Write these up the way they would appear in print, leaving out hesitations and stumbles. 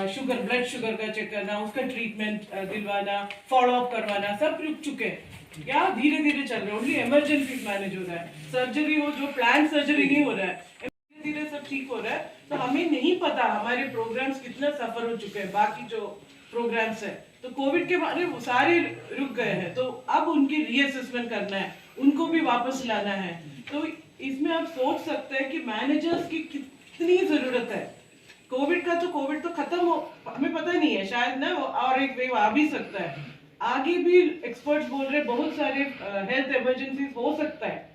Sugar blood sugar का check करना, उसका ट्रीटमेंट दिलवाना, फॉलो अप करवाना, सब रुक चुके हैं या धीरे धीरे चल रहे हैं। ओनली इमरजेंसी मैनेज हो रहा है, सर्जरी हो जो प्लान सर्जरी नहीं हो रहा है, धीरे धीरे सब ठीक हो रहा है। तो हमें नहीं पता हमारे प्रोग्राम्स कितना सफर हो चुके हैं, बाकी जो प्रोग्राम्स है तो कोविड के बाद वो सारे रुक गए हैं, तो अब उनकी रीअसेसमेंट करना है, उनको भी वापस लाना है। तो इसमें आप सोच सकते हैं कि मैनेजर्स की कितनी जरूरत है। कोविड तो खत्म हो, हमें पता नहीं है, शायद ना और एक वेव आ भी सकता है, आगे भी एक्सपर्ट्स बोल रहे बहुत सारे हेल्थ इमरजेंसीज हो सकता है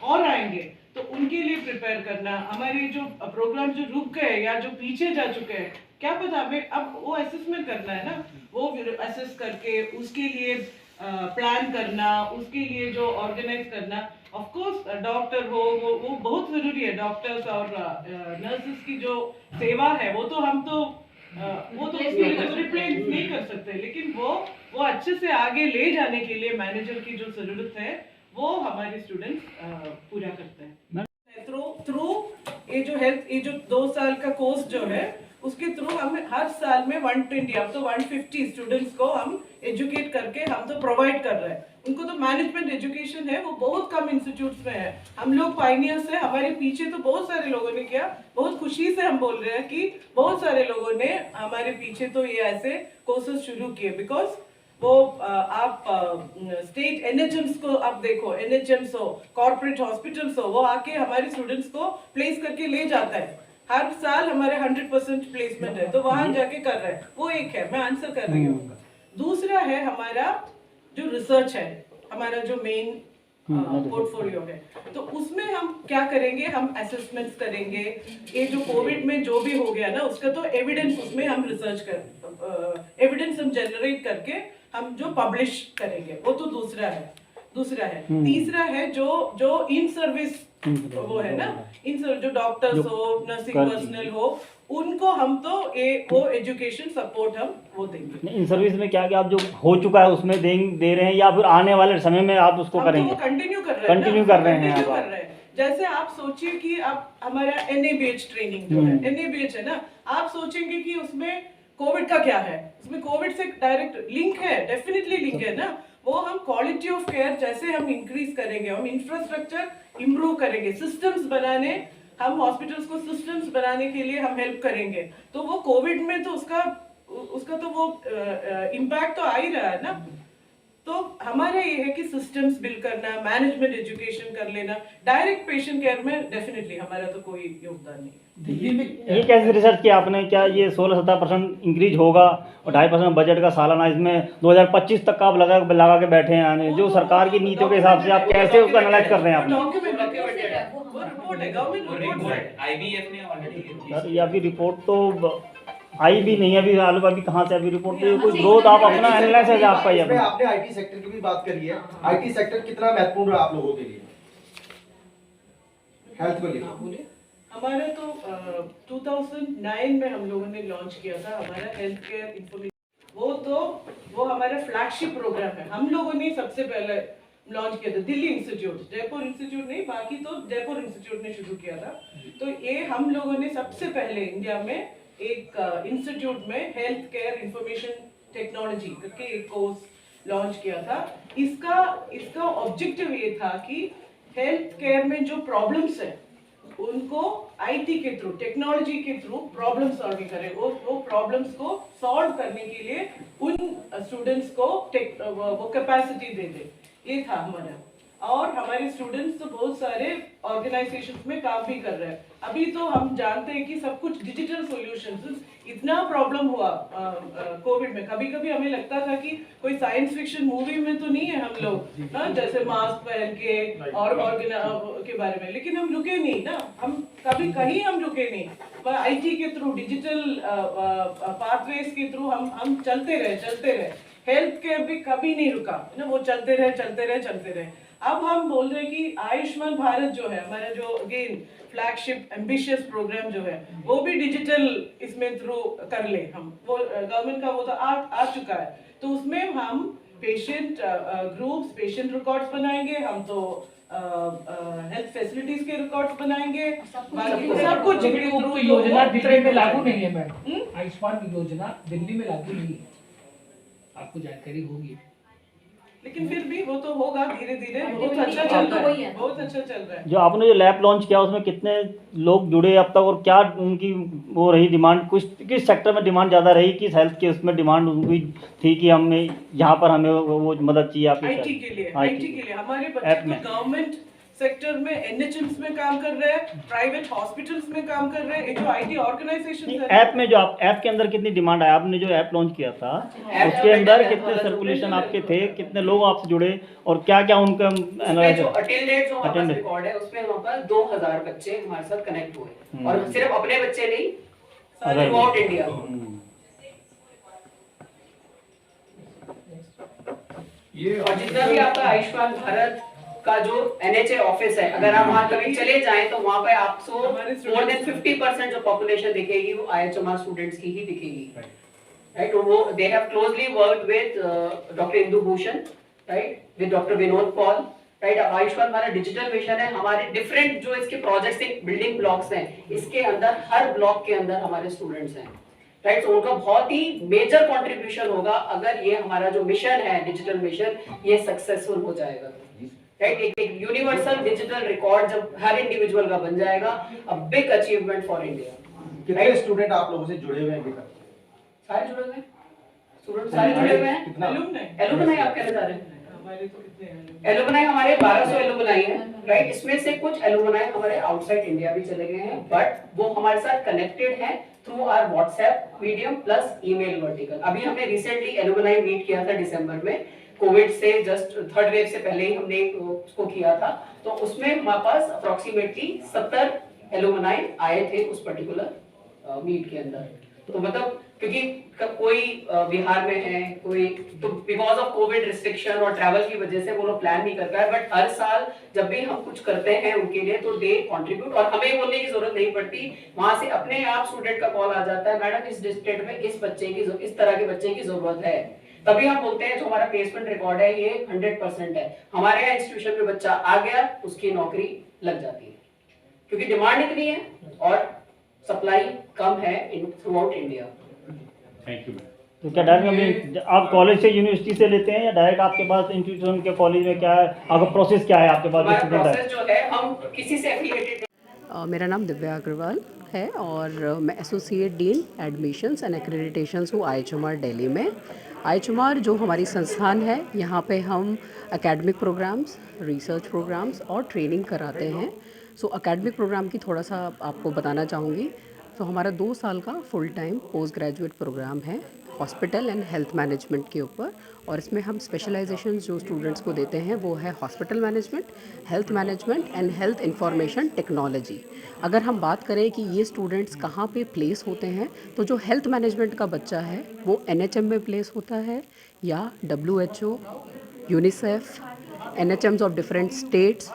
और आएंगे, तो उनके लिए प्रिपेयर करना। हमारे जो प्रोग्राम जो रुक गए या जो पीछे जा चुके हैं, क्या पता हमें अब वो असेसमेंट करना है ना, वो असेस करके उसके लिए प्लान करना, उसके लिए जो ऑर्गेनाइज करना। ऑफ कोर्स डॉक्टर वो बहुत जरूरी है, डॉक्टर्स और नर्सेस की जो सेवा है वो तो हम तो वो तो रिप्लेस नहीं कर सकते, लेकिन वो अच्छे से आगे ले जाने के लिए मैनेजर की जो जरूरत है वो हमारे स्टूडेंट्स पूरा करते हैं। थ्रू ये जो हेल्थ, ये जो 2 साल का कोर्स जो है उसके थ्रू हम हर साल में 120 अब तो 150 स्टूडेंट्स को हम एजुकेट करके हम तो प्रोवाइड कर रहे हैं। उनको तो मैनेजमेंट एजुकेशन है वो बहुत कम इंस्टीट्यूट्स में है, हम लोग पाइनियर्स है, हमारे पीछे तो बहुत सारे लोगों ने किया। बहुत खुशी से हम बोल रहे हैं कि बहुत सारे लोगों ने हमारे पीछे तो ये ऐसे कोर्सेज शुरू किए, बिकॉज वो आप स्टेट एनएचएम्स को आप देखो, एनएचएम्स हो, कॉर्पोरेट हॉस्पिटल्स हो, वो आके हमारे स्टूडेंट्स को प्लेस करके ले जाता है। हर साल हमारे 100% प्लेसमेंट है, तो वहां जाके कर रहे हैं। वो एक है, मैं आंसर कर रही हूँ। दूसरा है हमारा जो रिसर्च है, हमारा जो मेन पोर्टफोलियो है, तो उसमें हम क्या करेंगे, हम असेसमेंट्स करेंगे। ये जो कोविड में जो भी हो गया ना उसका तो एविडेंस, उसमें हम रिसर्च कर एविडेंस हम जनरेट करके हम जो पब्लिश करेंगे, वो तो दूसरा है। तीसरा है जो इन सर्विस वो है ना, इन जो डॉक्टर्स हो, नर्सिंग पर्सनल हो, उनको हम तो वो एजुकेशन सपोर्ट हम वो देंगे। इन सर्विस में क्या क्या आप जो हो चुका है उसमें दे रहे हैं या फिर आने वाले समय में आप उसको करेंगे? तो वो कंटिन्यू कर रहे हैं। जैसे आप सोचिए कि आप हमारा NABH ट्रेनिंग जो है, NABH है ना, आप सोचेंगे कि उसमें कोविड का क्या है, उसमें कोविड से डायरेक्ट लिंक है, डेफिनेटली लिंक है ना। वो हम क्वालिटी ऑफ केयर जैसे हम इंक्रीज करेंगे, हम इंफ्रास्ट्रक्चर इम्प्रूव करेंगे, सिस्टम्स बनाने, हम हॉस्पिटल्स को सिस्टम्स बनाने के लिए हम हेल्प करेंगे, तो वो कोविड में तो उसका तो वो इम्पैक्ट तो आ ही रहा है ना। तो हमारा ये है कि सिस्टम्स बिल्ड करना, मैनेजमेंट एजुकेशन कर लेना, डायरेक्ट पेशेंट केयर में डेफिनेटली हमारा तो कोई योगदान नहीं है। दिल्ली में ये कैसे रिसर्च किया आपने, क्या ये 16-17% इंक्रीज होगा और 2.5% बजट का सालाना, इसमें 2025 तक का आप लगा के बैठे हैं आने, जो सरकार की नीतियों के हिसाब से आप कैसे उसको एनालाइज कर रहे हैं आपने? रिपोर्ट है, गवर्नमेंट रिपोर्ट, आईबीएफ ने ऑलरेडी सर ये अभी रिपोर्ट तो आई भी नहीं है अभी कहाँ से अभी रिपोर्ट, तो कोई ग्रोथ आप अपना एनालिसिस आपका ये आपने आईटी सेक्टर की भी बात करी है, आईटी सेक्टर कितना महत्वपूर्ण है आप लोगों के लिए हेल्थ को लेकर? हमारा तो 2009 में हम लोगों ने लॉन्च किया था हमारा हेल्थ केयर इंफॉर्मेशन, वो हमारा फ्लैगशिप प्रोग्राम है। हम लोगों ने सबसे पहले लॉन्च किया था, दिल्ली इंस्टीट्यूट, जयपुर इंस्टीट्यूट नहीं, बाकी तो जयपुर इंस्टीट्यूट ने शुरू किया था। तो ये हम लोगों ने सबसे पहले इंडिया में एक इंस्टीट्यूट में हेल्थ केयर इंफॉर्मेशन टेक्नोलॉजी करके एक कोर्स लॉन्च किया था। इसका ऑब्जेक्टिव ये था कि हेल्थ केयर में जो प्रॉब्लम्स है उनको आईटी के थ्रू, टेक्नोलॉजी के थ्रू प्रॉब्लम सॉल्विंग करें, वो प्रॉब्लम्स को सॉल्व करने के लिए उन स्टूडेंट्स को वो कैपेसिटी दे दे, ये था हमारा। और हमारे स्टूडेंट्स तो बहुत सारे ऑर्गेनाइजेशंस में काम भी कर रहे हैं। अभी तो हम जानते हैं कि सब कुछ डिजिटल सॉल्यूशंस, इतना प्रॉब्लम हुआ कोविड में, कभी कभी हमें लगता था कि कोई साइंस फिक्शन मूवी में तो नहीं है हम लोग ना, जैसे मास्क पहन के और के बारे में, लेकिन हम रुके नहीं ना, हम कभी कहीं हम रुके नहीं। आईटी के थ्रू, डिजिटल पाथवेज के थ्रू हम चलते रहे। हेल्थ केयर भी कभी नहीं रुका ना, वो चलते रहे। अब हम बोल रहे हैं कि आयुष्मान भारत जो है हमारा, जो अगेन फ्लैगशिप एम्बिशियस प्रोग्राम जो है, वो भी डिजिटल इसमें थ्रू कर ले हम, वो गवर्नमेंट का वो तो आ चुका है। तो उसमें हम पेशेंट ग्रुप्स, पेशेंट रिकॉर्ड्स बनाएंगे, हम तो हेल्थ फैसिलिटीज के रिकॉर्ड्स बनाएंगे, बाकी कुछ। सब कुछ लेकिन वो through योजना वो दिल्ली में लागू नहीं है मैम। हम्म? आयुष्मान योजना दिल्ली में लागू नहीं है, आपको जानकारी होगी। लेकिन फिर भी वो तो होगा धीरे धीरे, बहुत Activity अच्छा चल तो रहा वही है, है। बहुत अच्छा चल रहा है। जो आपने जो लैब लॉन्च किया उसमें कितने लोग जुड़े अब तक, और क्या उनकी वो रही डिमांड, कुछ किस सेक्टर में डिमांड ज़्यादा रही, किस हेल्थ के उसमें डिमांड उनकी थी कि हमने यहाँ पर हमें वो मदद चाहिए आपकी? आईटी के लिए, IT आईटी के लिए हमारे बच्चे ऐप तो में। गवर्नमेंट सेक्टर में एनएचएम्स में काम कर रहे हैं, प्राइवेट हॉस्पिटल्स में काम कर रहे हैं, ये जो आईटी ऑर्गेनाइजेशन है ऐप में जो आप ऐप के अंदर कितनी डिमांड है, आपने जो ऐप लॉन्च किया था उसके अंदर कितने सर्कुलेशन आपके थे, कितने लोग आपसे जुड़े, और क्या क्या उनका उसमें जो अटेंडेंट जो हमारे पास Attendant। रिकॉर्ड है उसमें हमारे पास 2000 बच्चे हमारे साथ कनेक्ट हुए, और हम्म। सिर्फ अपने बच्चे नहीं, अगर- थ्रू आउट इंडिया। और जितना भी आपका आयुष्मान भारत का जो NHA ऑफिस है, अगर आप वहाँ कभी चले जाएं तो वहाँ पे आपको मोर देन 50% जो पॉपुलेशन दिखेगी वो IHMR स्टूडेंट्स की ही दिखेगी, राइट। वो they have closely worked with doctor Indu Bhushan, right, with doctor Vinod Paul, right. Ayushman Bharat digital mission है, हमारे डिफरेंट जो इसके प्रोजेक्ट्स बिल्डिंग ब्लॉक्स हैं, इसके अंदर हर ब्लॉक के अंदर हमारे स्टूडेंट्स हैं, राइट। तो उनका बहुत ही मेजर कंट्रीब्यूशन होगा अगर ये हमारा जो मिशन है डिजिटल मिशन ये सक्सेसफुल हो जाएगा, राइट। एक यूनिवर्सल डिजिटल रिकॉर्ड जब हर इंडिविजुअल का बन जाएगा, a big achievement for India. कितने स्टूडेंट आप लोगों से जुड़े हुए हैं अभी तक? सारे जुड़े हुए हैं, स्टूडेंट सारे जुड़े हुए हैं। कितना? एलुमनाई आप कहना चाह रहे हैं? हमारे तो कितने हैं? एलुमनाई हमारे 1200 एलुमनाई है, राइट। इसमें से कुछ एलुमनाई हमारे आउटसाइड इंडिया भी चले गए हैं, बट वो हमारे साथ कनेक्टेड हैं through our WhatsApp medium plus email vertical. अभी हमने रिसेंटली एलुमनाई मीट किया था दिसंबर में, कोविड से जस्ट थर्ड वेव से पहले ही हमने उसको किया था, तो उसमें हमारे पास अप्रोक्सीमेटली 70 एलुमनाई आए थे उस पर्टिकुलर मीट के अंदर। तो मतलब क्योंकि कोई बिहार में है, कोई तो बिकॉज ऑफ कोविड रिस्ट्रिक्शन और ट्रैवल की वजह से वो लोग प्लान नहीं कर पाए, बट हर साल जब भी हम कुछ करते हैं उनके लिए तो दे कंट्रीब्यूट, और हमें बोलने की जरूरत नहीं पड़ती, वहां से अपने आप स्टूडेंट का कॉल आ जाता है, मैडम इस डिस्ट्रिक्ट में इस बच्चे की इस तरह के बच्चे की जरूरत है। तभी हम बोलते हैं जो हमारा प्लेसमेंट रिकॉर्ड है ये 100% है, हमारे यहाँ इंस्टीट्यूशन में बच्चा आ गया उसकी नौकरी लग जाती है, क्योंकि डिमांड इतनी है और सप्लाई कम है in through out India. Thank you. तो क्या डायरेक्ट आप कॉलेज से यूनिवर्सिटी से लेते हैं या डायरेक्ट आपके पास इंस्टीट्यूशन के कॉलेज में क्या है, आपका प्रोसेस क्या है आपके पास? हमारा प्रोसेस जो है हम किसी से एफिलिएटेड। मेरा नाम दिव्या अग्रवाल है और मैं एसोसिएट डीन एडमिशन्स एंड एक्रेडिटेशंस हूँ IHMR दिल्ली में। IHMR जो हमारी संस्थान है, यहाँ पे हम एकेडमिक प्रोग्राम्स, रिसर्च प्रोग्राम्स और ट्रेनिंग कराते हैं। सो एकेडमिक प्रोग्राम की थोड़ा सा आपको बताना चाहूँगी। तो हमारा 2 साल का full time post graduate programme है हॉस्पिटल एंड हेल्थ मैनेजमेंट के ऊपर, और इसमें हम स्पेशलाइजेशन जो स्टूडेंट्स को देते हैं वो है hospital management, health management and health information technology. अगर हम बात करें कि ये स्टूडेंट्स कहाँ पे प्लेस होते हैं, तो जो हेल्थ मैनेजमेंट का बच्चा है वो NHM में प्लेस होता है, या WHO, UNICEF, NHMs of different states,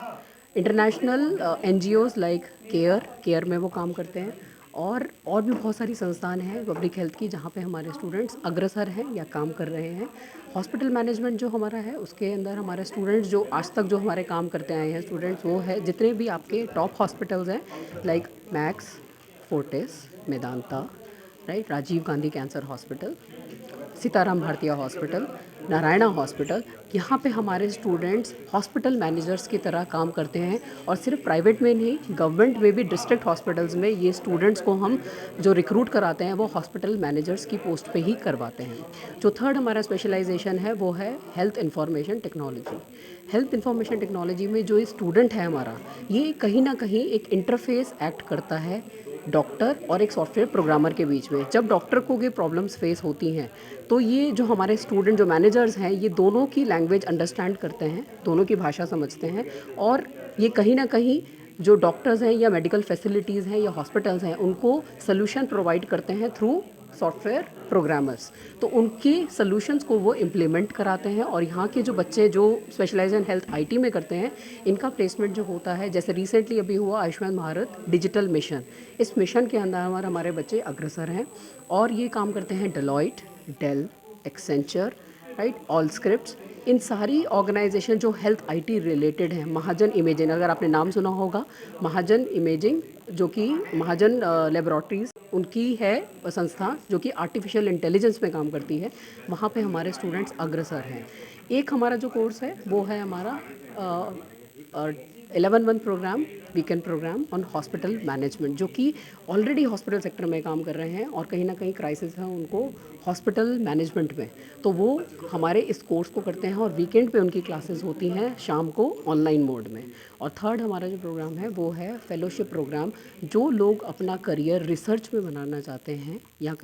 international NGOs like care में वो काम करते हैं, और भी बहुत सारी संस्थान हैं पब्लिक हेल्थ की जहाँ पे हमारे स्टूडेंट्स अग्रसर हैं या काम कर रहे हैं। हॉस्पिटल मैनेजमेंट जो हमारा है उसके अंदर हमारे स्टूडेंट्स जो आज तक जो हमारे काम करते आए हैं स्टूडेंट्स, वो है जितने भी आपके टॉप हॉस्पिटल्स हैं like Max, Fortis, Medanta, right, Rajiv Gandhi cancer hospital, Sitaram Bhartiya hospital, Narayana hospital, यहाँ पे हमारे स्टूडेंट्स हॉस्पिटल मैनेजर्स की तरह काम करते हैं। और सिर्फ प्राइवेट में नहीं, गवर्नमेंट में भी डिस्ट्रिक्ट हॉस्पिटल्स में ये स्टूडेंट्स को हम जो रिक्रूट कराते हैं वो हॉस्पिटल मैनेजर्स की पोस्ट पे ही करवाते हैं। जो थर्ड हमारा स्पेशलाइजेशन है वो है health information technology. Health information technology में जो स्टूडेंट है हमारा, ये कहीं ना कहीं एक इंटरफेस एक्ट करता है डॉक्टर और एक सॉफ्टवेयर प्रोग्रामर के बीच में। जब डॉक्टर को ये प्रॉब्लम्स फेस होती हैं तो ये जो हमारे स्टूडेंट जो मैनेजर्स हैं ये दोनों की लैंग्वेज अंडरस्टैंड करते हैं, दोनों की भाषा समझते हैं, और ये कहीं ना कहीं जो डॉक्टर्स हैं या मेडिकल फैसिलिटीज़ हैं या हॉस्पिटल्स हैं उनको सोल्यूशन प्रोवाइड करते हैं थ्रू सॉफ्टवेयर प्रोग्रामर्स। तो उनके सॉल्यूशंस को वो इम्प्लीमेंट कराते हैं, और यहाँ के जो बच्चे जो स्पेशलाइज इन हेल्थ IT में करते हैं इनका प्लेसमेंट जो होता है, जैसे रिसेंटली अभी हुआ आयुष्मान भारत डिजिटल मिशन, इस मिशन के अंदर हमारे बच्चे अग्रसर हैं और ये काम करते हैं Deloitte, Dell, Accenture, right, all scripts, इन सारी ऑर्गेनाइजेशन जो हेल्थ आईटी रिलेटेड हैं, महाजन इमेजिंग, अगर आपने नाम सुना होगा, महाजन इमेजिंग जो कि महाजन लेबोरेटरीज उनकी है संस्था जो कि आर्टिफिशियल इंटेलिजेंस में काम करती है, वहाँ पे हमारे स्टूडेंट्स अग्रसर हैं। एक हमारा जो कोर्स है वो है हमारा 11 programme, weekend programme on hospital management, जो कि ऑलरेडी हॉस्पिटल सेक्टर में काम कर रहे हैं और कहीं ना कहीं क्राइसिस है उनको हॉस्पिटल मैनेजमेंट में, तो वो हमारे इस कोर्स को करते हैं और वीकेंड पे उनकी क्लासेस होती हैं शाम को ऑनलाइन मोड में। और थर्ड हमारा जो प्रोग्राम है वो है फेलोशिप प्रोग्राम, जो लोग अपना करियर रिसर्च में बनाना चाहते हैं या